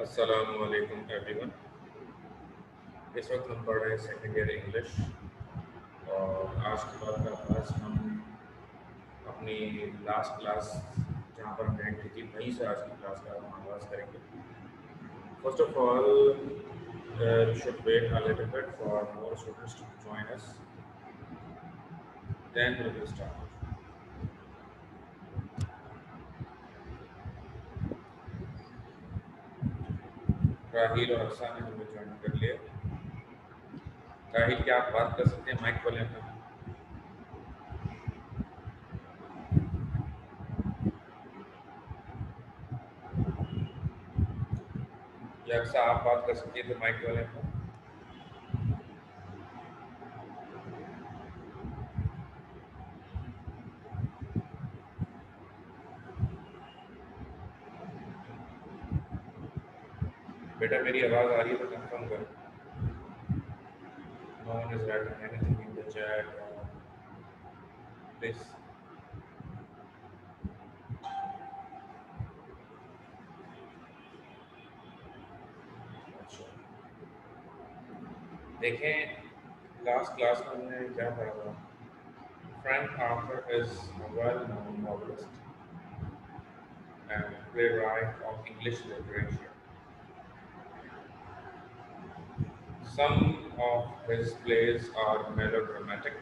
अस्सलामुअलैकुम एवरीवन। इस वक्त हम पढ़ रहे हैं सेकेंड ईयर इंग्लिश और आज के बाद का क्लास हम अपनी लास्ट क्लास जहाँ पर हमने एंड की थी वहीं से आज की क्लास का हम आगाज़ करेंगे। First of all we should wait a little bit for more students to join us, then we will start. Rahil और अफसान ने हमें ज्वाइन कर लिया। राहिल, क्या आप बात कर सकते हैं? माइक खोलें अपना। या अक्सर आप बात कर सकती हैं तो माइक खोलें अपना। बेटा मेरी आवाज़ आ रही है तो कंफर्म करो। No one is writing anything in the chat. Please. अच्छा, देखें लास्ट क्लास में हमने क्या पढ़ा था। Frank Arthur is a well-known novelist and playwright of English literature. Some of his plays are melodramatic,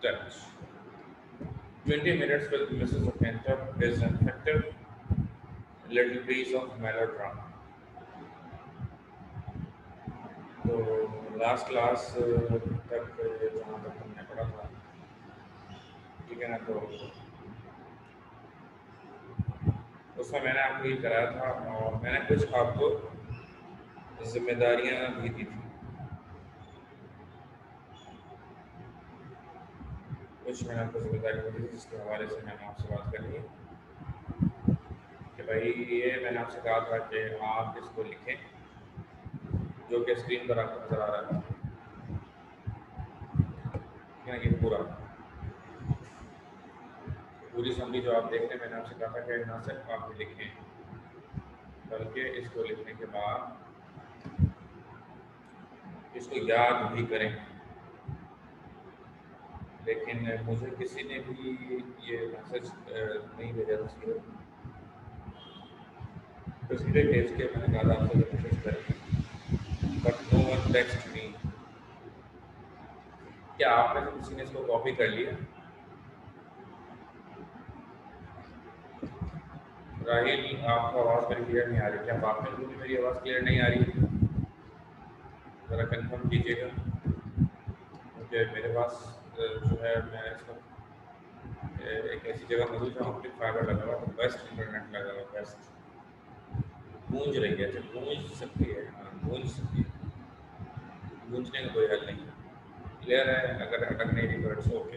touch. 20 Minutes with Mrs. O'Kentup is an effective little piece of melodrama. तो last class तक जहाँ तक हमने पढ़ा था, ठीक है ना, तो उसमें मैंने आपको ये कराया था और मैंने कुछ आपको जिम्मेदारियाँ भी दी थी। कुछ मैंने आपको जिम्मेदारी दी थी जिसके हवाले से मैंने आपसे बात करनी है कि भाई ये मैंने आपसे कहा था कि आप इसको लिखें जो कि स्क्रीन पर आपको नज़र आ रहा है, ठीक है ना। ये पूरी समरी जो आप देख रहे हैं, मैंने आपसे कहा था कि ना सिर्फ आप लिखें बल्कि इसको लिखने के बाद इसको याद भी करें। लेकिन मुझे किसी ने भी ये मैसेज नहीं भेजा था, तो सीधे भेज के मैंने कहा था आपसे मैसेज करें, but no one text me. क्या आप में से किसी ने इसको कॉपी कर लिया? राहिल, आपको आवाज़ मेरी क्लियर नहीं आ रही। क्या आप में भी मेरी आवाज़ क्लियर नहीं आ रही? ज़रा कंफर्म कीजिएगा क्योंकि मेरे पास जो है मैं इस वक्त एक ऐसी जगह मौजूद है ऑप्टिक फाइबर लगा हुआ, बेस्ट इंटरनेट लगा हुआ, बेस्ट। गूंज रही है, अच्छा गूंज सकती है, हाँ गूंज सकती है, गूंजने का कोई हल नहीं है। क्लियर है? अगर अटक नहीं रही तो इट्स ओके।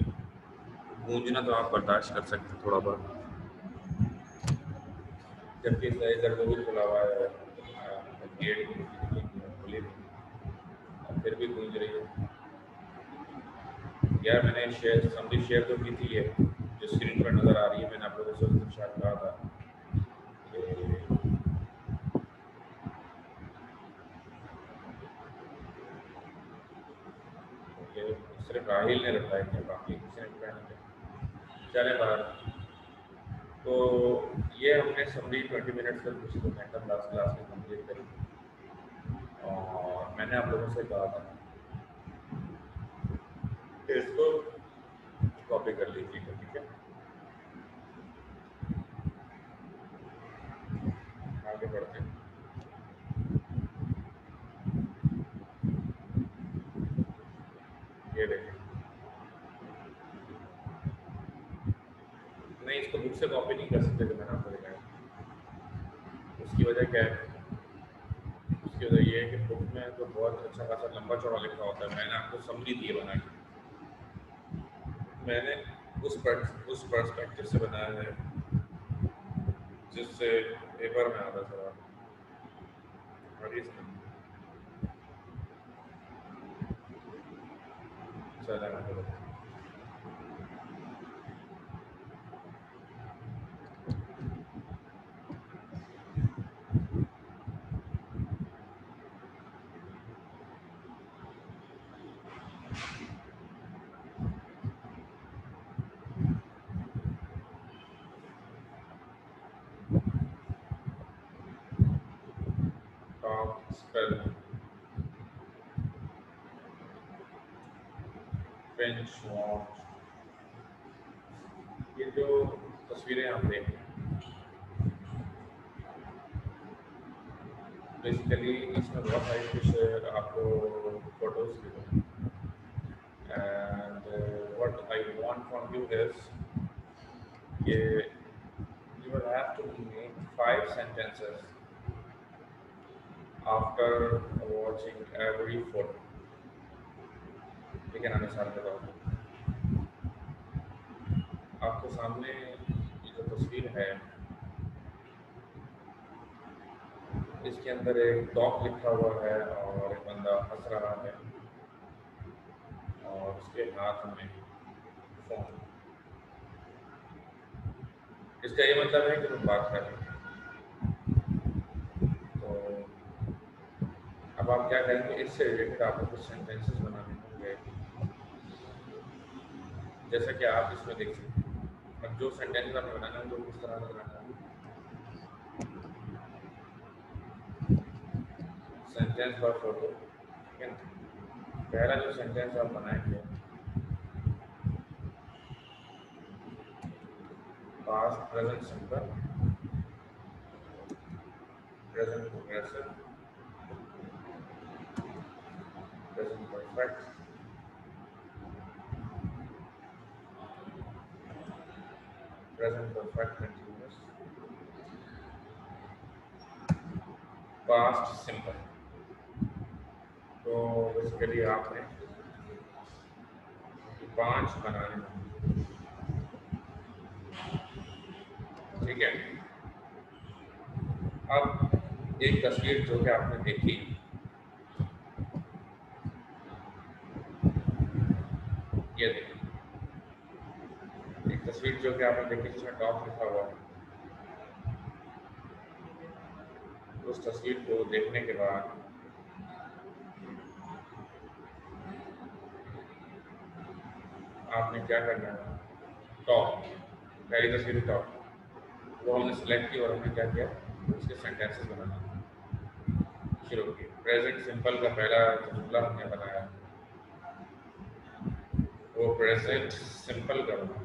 गूंजना तो आप बर्दाश्त कर सकते हैं थोड़ा बहुत, जबकि इधर वो भी खुला हुआ है, गेट खुली हुई, फिर भी गूंज रही है। यार मैंने समरी शेयर तो की थी, ये जो स्क्रीन पर नज़र आ रही है, मैंने आप लोगों से उस दिन शायद कहा था कि सिर्फ राहिल ने रिप्लाई किया, बाकी किसी ने रिप्लाई नहीं किया। चले बाहर। तो ये हमने समरी 20 मिनट्स में कुछ मोमेंटम लास्ट क्लास में कंप्लीट करी और मैंने आप लोगों से कहा था कि इसको कॉपी कर लीजिएगा, ठीक है। आगे बढ़ते हैं। ये देखें, नहीं इसको बुक से कॉपी नहीं कर सकते जो मैंने आपको दिखाया। उसकी वजह क्या है? उसकी वजह ये है कि बुक में तो बहुत अच्छा खासा लंबा चौड़ा लिखा होता है। मैंने आपको समरी दी है बना के, मैंने उस पर्सपेक्टिव से बनाया है जिससे पेपर में आता था। और इस चला spell, pinch, want, ये जो तस्वीरें आप देख रहे हैं बेसिकली इसमें बहुत सारी कुछ आपको फोटोज भी and what I want from you is you will have to make 5 sentences after watching every photo. ठीक है ना, मिसाल के तौर पर आपके सामने ये जो तस्वीर है इसके अंदर एक डॉग लिखा हुआ है और एक बंदा हंस रहा है और उसके हाथ में फोन। इसका ये मतलब है कि तुम बात कर रहे हैं। तो अब आप क्या करेंगे, इससे रिलेटेड आपको कुछ सेंटेंसेस बनाने होंगे, जैसा कि आप इसमें देख सकते हैं। अब जो सेंटेंस आपने बनाना है वो किस तरह का बनाना है, सेंटेंस पर फोटो। ठीक है ना, पहला जो सेंटेंस आप बनाएंगे past present simple, present progressive, present perfect, present perfect continuous, past simple. तो बेसिकली आपने 5 बनाने हैं। ठीक है, अब एक तस्वीर जो कि आपने देखी, ये देखिए एक तस्वीर जो कि आपने देखी जिसमें टॉप लिखा हुआ है। उस तस्वीर को देखने के बाद आपने क्या करना है, टॉप पहली तस्वीर टॉप वो हमने सेलेक्ट की और हमने क्या किया, उसके सेंटेंसेस बनाना शुरू किए। प्रेजेंट सिंपल का पहला जुमला हमने बनाया, वो प्रेजेंट सिंपल का बना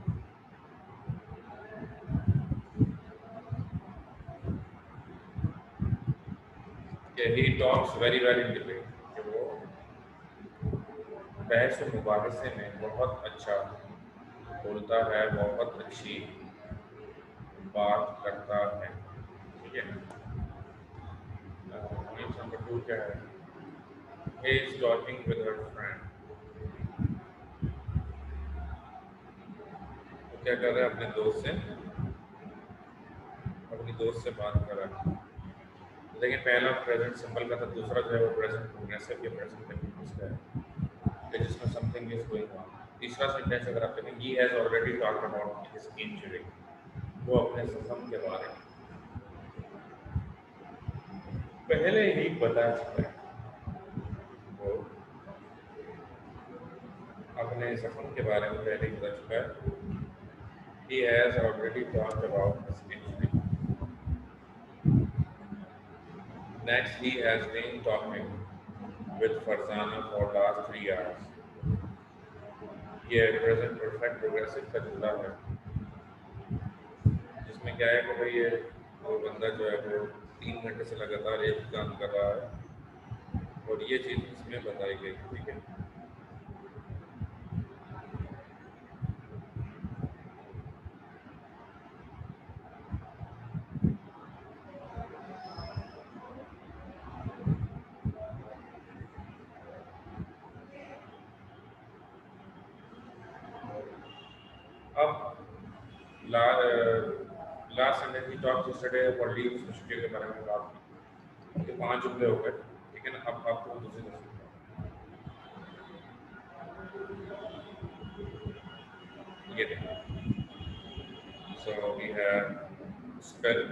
कि he talks very well in debate, कि वो बहस और मुबाहिसे में बहुत अच्छा बोलता है, बहुत अच्छी बात करता है। ठीक है, नंबर 2 क्या है, he is talking with her friend। तो क्या कर रहा है, अपनी दोस्त से बात कर रहा है। लेकिन पहला प्रेजेंट सिंपल का था, दूसरा जो है वो प्रेजेंट प्रोग्रेसिव या प्रेजेंट कंटीन्यूअस का है कि जिसमें समथिंग इज गोइंग ऑन। तीसरा सेंटेंस अगर आप देखें, he has already talked about his injury, वो अपने जख्म के बारे में पहले ही बता चुका है, वो अपने जख्म के बारे में पहले ही बता चुका है। He has already talked about his injury. Next, he has been talking with Farzana for last 3 hours. ये प्रेजेंट परफेक्ट प्रोग्रेसिव का जुमला है, जिसमें क्या है कि भाई ये वो बंदा जो है वो 3 घंटे से लगातार एक काम कर रहा है और ये चीज़ इसमें बताई गई। ठीक है, अब last sentence he talk yesterday for leave, छुट्टियों के बारे में बात की। ये 5 जुमले हो गए। ठीक है ना, अब आपको दूसरी तस्वीर ये देखिए। So we have spell,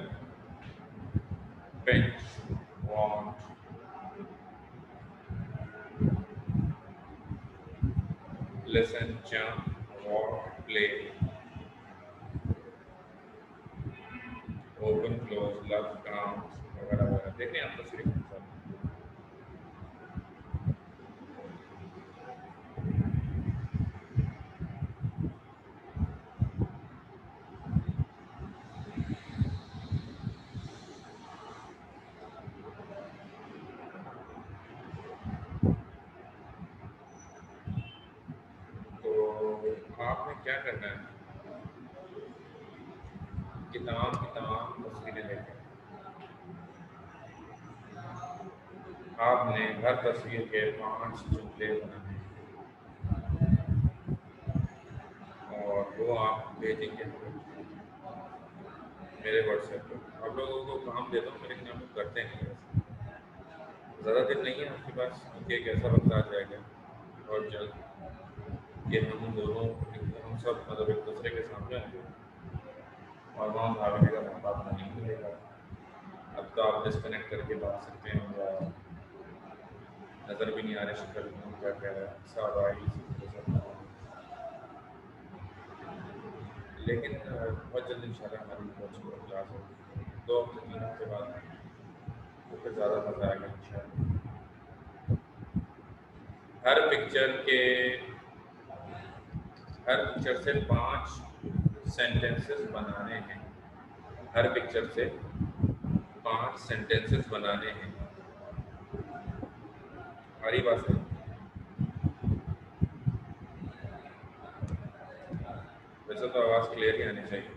pinch, want, listen, jump, walk, play, open, close, love, count वगैरह वगैरह। देखें आप तस्वीर के साथ। की तमाम तस्वीरें देखें। आपने हर तस्वीर के 5 जुमले बनाने और वो आप भेजेंगे मेरे व्हाट्सएप पर। आप लोगों को काम देता हूँ लेकिन आप लोग करते नहीं। ज़्यादा दिन नहीं है आपके पास क्योंकि एक ऐसा वक्त आ जाएगा और जल्द कि हम सब मतलब एक दूसरे के सामने आएंगे और वहाँ भागने का मौका आपको नहीं मिलेगा। अब तो आप डिस्कनेक्ट करके भाग सकते हैं या नज़र भी नहीं आ रही शक्ल में क्या कह रहा है सब आई। लेकिन बहुत जल्द इंशाल्लाह हमारी कोचिंग क्लास होगी 2 हफ्ते 3 हफ्ते बाद, तो फिर ज़्यादा मज़ा आएगा इंशाल्लाह। हर पिक्चर से 5 सेंटेंसेस बनाने हैं। हर पिक्चर से 5 सेंटेंसेस बनाने हैं। हमारी बात है। वैसे तो आवाज़ क्लियर ही आनी चाहिए।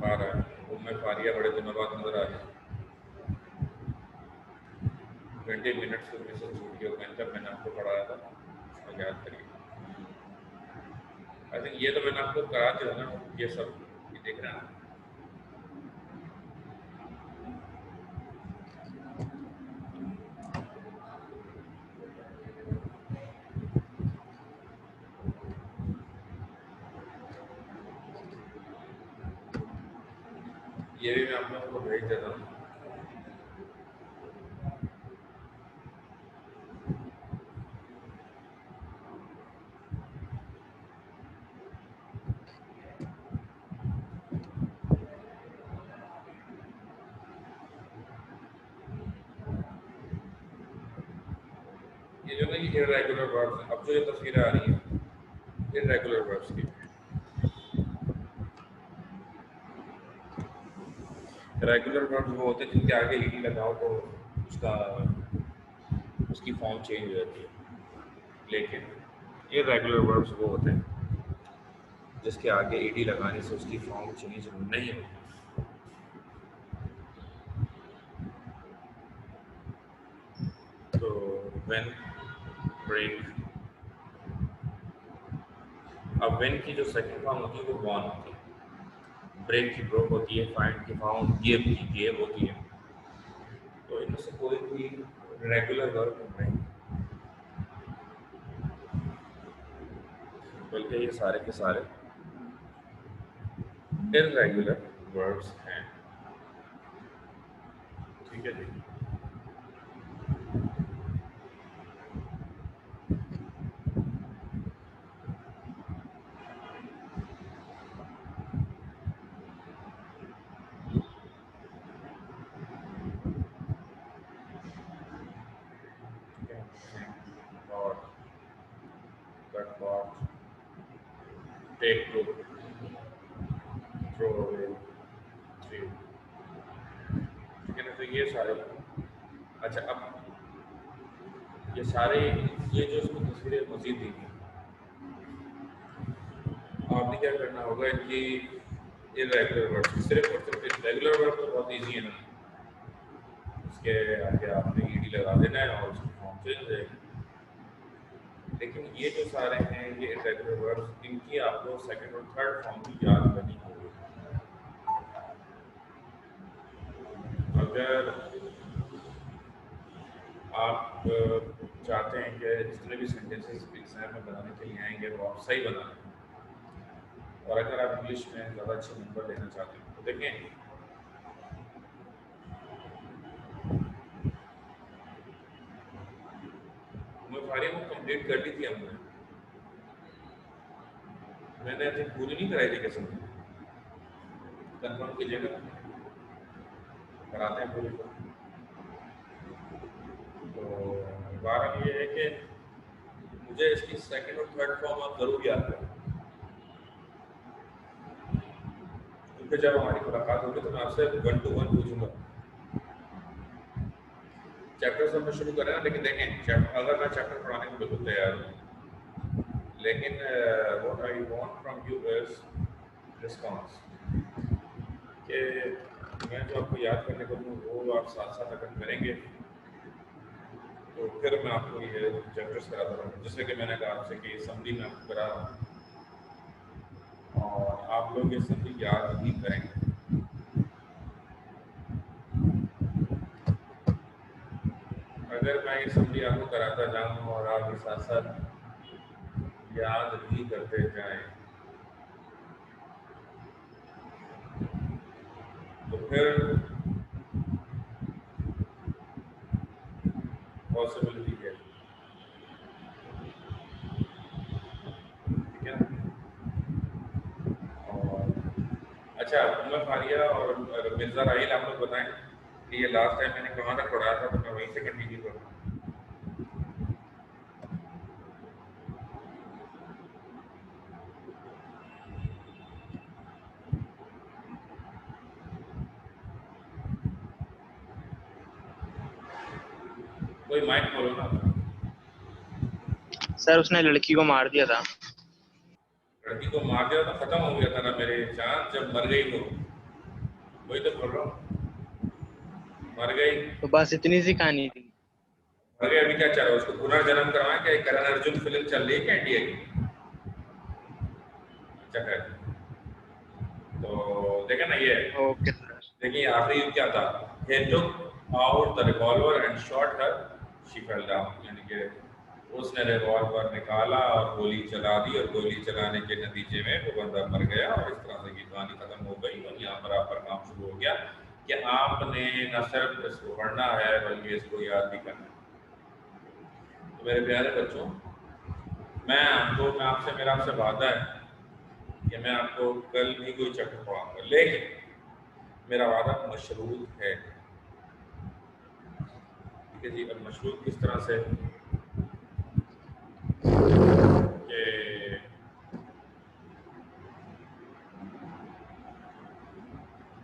आ रहा है उम्मे फारिया बड़े दिनों बाद नजर आ जाए। 20 मिनट्स में से छूट गया जब मैंने आपको पढ़ाया था, उसमें याद करिए। आई थिंक ये तो मैंने आपको करा दिया ना, ये सब ये देख रहे हैं। ये भी मैं आप लोगों को भेज देता हूँ। ये जो ना ये इरेगुलर वर्ब्स, अब जो ये तस्वीरें आ रही हैं इरेगुलर वर्ब्स की। रेगुलर वर्ब्स वो होते हैं जिनके आगे ईडी लगाओ तो उसकी फॉर्म चेंज हो जाती है। लेकिन ये रेगुलर वर्ब्स वो होते हैं जिसके आगे ईडी लगाने से उसकी फॉर्म चेंज नहीं होती। तो व्हेन, ब्रेक, अब व्हेन की जो सेकंड फॉर्म होती है वो वॉन होती है, ब्रेक की ब्रोक होती है, फाइंड की फॉर्म गिव की गेव होती है। तो इनमें से कोई भी रेगुलर वर्ब नहीं, बल्कि ये सारे के सारे इरेगुलर वर्ब्स हैं। ठीक है जी। और cut bought, take two, throw away, three. ठीक है ना। तो ये सारे, अच्छा अब ये सारे ये जो इसमें तस्वीरें मजीद दी थी, आपने क्या करना होगा इनकी इरेगुलर वर्ब सिर्फ और सिर्फ रेगुलर वर्ब तो बहुत ईजी है ना, उसके आगे आपने ईडी लगा देना है और उसकी फॉर्म चेंज हो जाएगी। लेकिन ये जो सारे हैं ये इरेगुलर वर्ब्स, इनकी आपको सेकंड और थर्ड फॉर्म भी याद करनी होगी। अगर आप चाहते हैं कि जितने भी सेंटेंसेस एग्जाम में बनाने के लिए आएंगे वो आप सही बनाएं, और अगर आप इंग्लिश में ज़्यादा अच्छे नंबर लेना चाहते हैं तो देखें फारिया को कंप्लीट कर ली थी हमने। मैंने आई थिंक पूरी नहीं कराई थी कैसे, कंफर्म कीजिएगा, कराते हैं पूरी को। तो बात ये है कि मुझे इसकी सेकंड और थर्ड फॉर्म आप जरूर याद करें, क्योंकि जब हमारी मुलाकात होगी तो मैं आपसे 1 to 1 पूछूंगा। चैप्टर से हमने शुरू करा है, लेकिन देखें अगर मैं चैप्टर पढ़ाने को बिल्कुल तैयार हूँ, लेकिन what I want from you is response कि मैं जो आपको याद करने को दूँ वो आप साथ साथ अगर करेंगे तो फिर मैं आपको ये चैप्टर्स कराता रहूँ। जैसे कि मैंने कहा आपसे कि समरी में आपको करा रहा हूँ और आप लोग ये समरी याद ही करेंगे। अगर मैं ये समरी आपको कराता जाऊँ और आप ये साथ साथ याद भी करते जाएं तो फिर पॉसिबिलिटी है, ठीक है। और अच्छा, उमर फारिया और मिर्ज़ा राहिल आप लोग बताएं कि ये लास्ट टाइम मैंने कहाँ तक पढ़ाया था, तो मैं वहीं से कंटिन्यू करूँ। कोई माइक खोलो ना। सर उसने लड़की को मार दिया था। लड़की को मार दिया तो खत्म हो गया था ना मेरे जान, जब मर गई तो वही तो बोल रहा हूँ, मर गई तो बस इतनी सी कहानी थी। मर गई, अभी क्या चल रहा है, उसको पुनर्जन्म करवाएं क्या? करण अर्जुन फिल्म चल रही है क्या इंडिया की? अच्छा है, तो देखे ना ये, ओके सर। देखिए आखिरी क्या था, he took out the revolver and shot her, she fell down, यानी कि उसने रिवॉल्वर निकाला और गोली चला दी और गोली चलाने के नतीजे में वो बंदा मर गया और इस तरह से ये कहानी खत्म हो गई। और यहाँ पर आपका काम शुरू हो गया कि आपने न सिर्फ इसको पढ़ना है बल्कि इसको याद भी करना है। तो मेरे प्यारे बच्चों, मैं आपसे मेरा आपसे वादा है कि मैं आपको कल भी कोई चैप्टर पढ़ाऊंगा, लेकिन मेरा वादा मशरूत है। ठीक है जी। अब मशरूत किस तरह से कि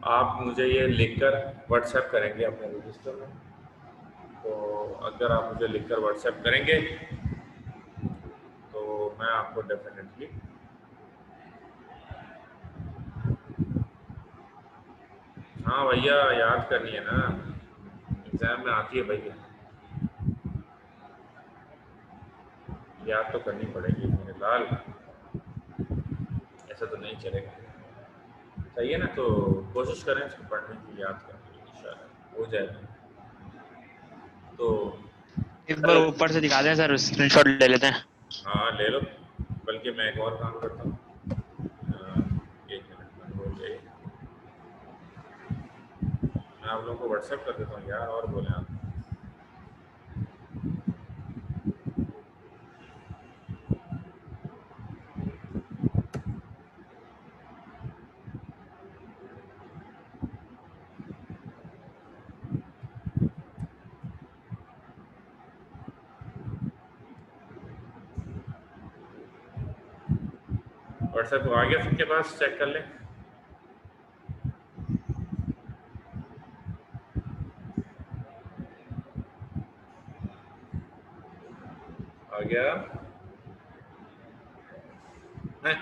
आप मुझे ये लिखकर व्हाट्सएप करेंगे अपने रजिस्टर में। तो अगर आप मुझे लिखकर व्हाट्सएप करेंगे तो मैं आपको डेफिनेटली हाँ भैया याद करनी है ना, एग्जाम में आती है भैया, याद तो करनी पड़ेगी मेरे लाल, ऐसा तो नहीं चलेगा। सही है ना, तो कोशिश करें इसको पढ़ने की, याद करने की, इंशाल्लाह हो जाएगा। तो एक बार ऊपर से दिखा दें सर, स्क्रीनशॉट ले लेते हैं। हाँ ले लो, बल्कि मैं एक और काम करता हूँ, एक मिनट में हो जाए, मैं आप लोगों को व्हाट्सएप कर देता हूँ यार, और बोलें आप। व्हाट्सएप आ गया सबके पास, चेक कर लें। आ गया है?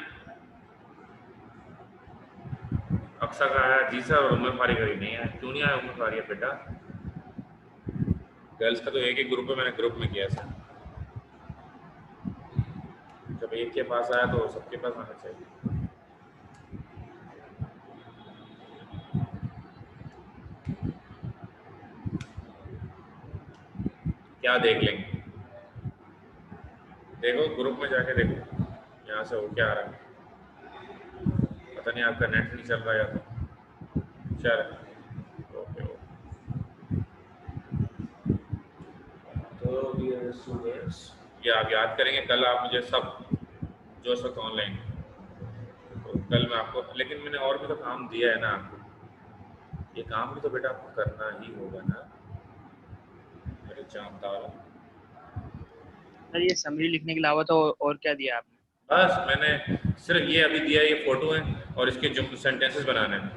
अक्सर का आया जी सर, और उमर फारिक ही नहीं आया। क्यों नहीं आया उमर फारिक बेटा? गर्ल्स का तो एक ही ग्रुप है, मैंने ग्रुप में किया सर। जब एक के पास आया तो सबके पास आना चाहिए। क्या देख लेंगे, देखो ग्रुप में जाके देखो, यहाँ से हो क्या आ रहा है। पता नहीं आपका नेट नहीं चल रहा है या तो चल। Okay okay. तो डियर स्टूडेंट्स, ये आप याद करेंगे, कल आप मुझे सब जो इस वक्त ऑनलाइन, तो कल मैं आपको, लेकिन मैंने और भी तो काम दिया है ना आपको, ये काम भी तो बेटा आपको करना ही होगा ना मेरे जानदार। सर ये समरी लिखने के अलावा तो और क्या दिया आपने? बस मैंने सिर्फ ये अभी दिया, ये फोटो है और इसके जो सेंटेंसेस बनाने हैं।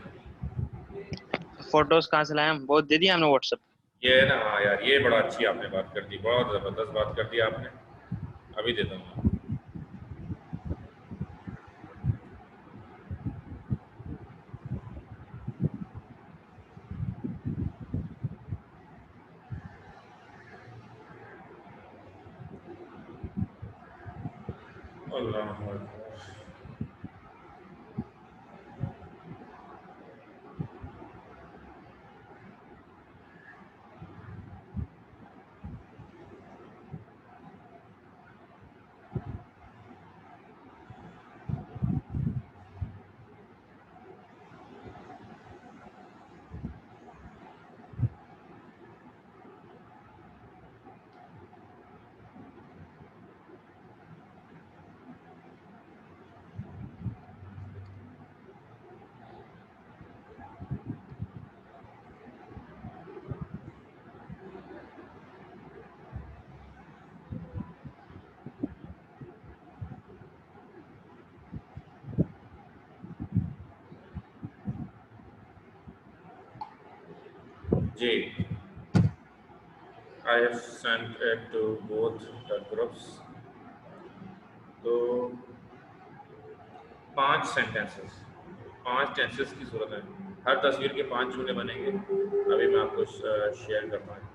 फोटोज कहाँ से लाए हम? बहुत दे दिया हमने व्हाट्सएप। ये है ना, हाँ यार ये बड़ा अच्छी आपने बात कर दी, बहुत ज़बरदस्त बात कर दी आपने। अभी देता हूँ। अल्लाह अकबर। जी, I have sent it to both the groups. तो 5 सेंटेंसेस, 5 टेंसेस की ज़रूरत है। हर तस्वीर के 5 जुमले बनेंगे। अभी मैं आपको शेयर करता हूँ।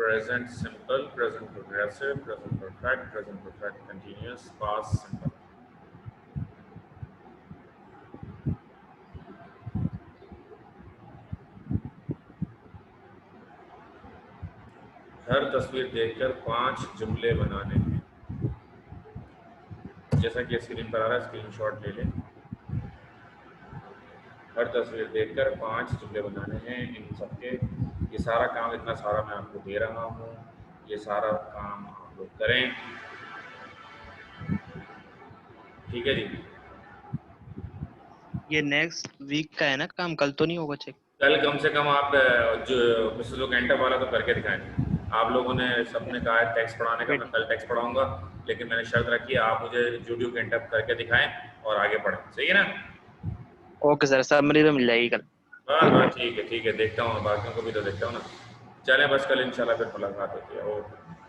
Present simple, present progressive, present perfect continuous, past simple। हर तस्वीर देखकर 5 जुमले बनाने हैं। जैसा कि स्क्रीन पर आ रहा है, स्क्रीनशॉट ले लें। हर तस्वीर देखकर 5 जुमले बनाने हैं इन सबके। ये सारा काम, इतना सारा मैं आपको दे रहा हूँ, ये सारा काम आप लोग करें, ठीक है जी। ये नेक्स्ट वीक का है ना काम, कल तो नहीं होगा चेक? कल कम से कम आप जो मिसेस लोकेंटा वाला तो करके दिखाएं। आप लोगों ने सबने कहा है टेक्स्ट पढ़ाने का, मैं कल टेक्स्ट पढ़ाऊंगा, लेकिन मैंने शर्त रखी है आप मुझे जूडियो कैंटा करके दिखाएं और आगे पढ़ें, सही है ना? ओके सर, समरी तो मिल जाएगी कल। बस ठीक है, देखता हूँ, बाकियों को भी तो देखता हूँ ना। चलें, बस कल इंशाल्लाह फिर मुलाकात होती है। ओके।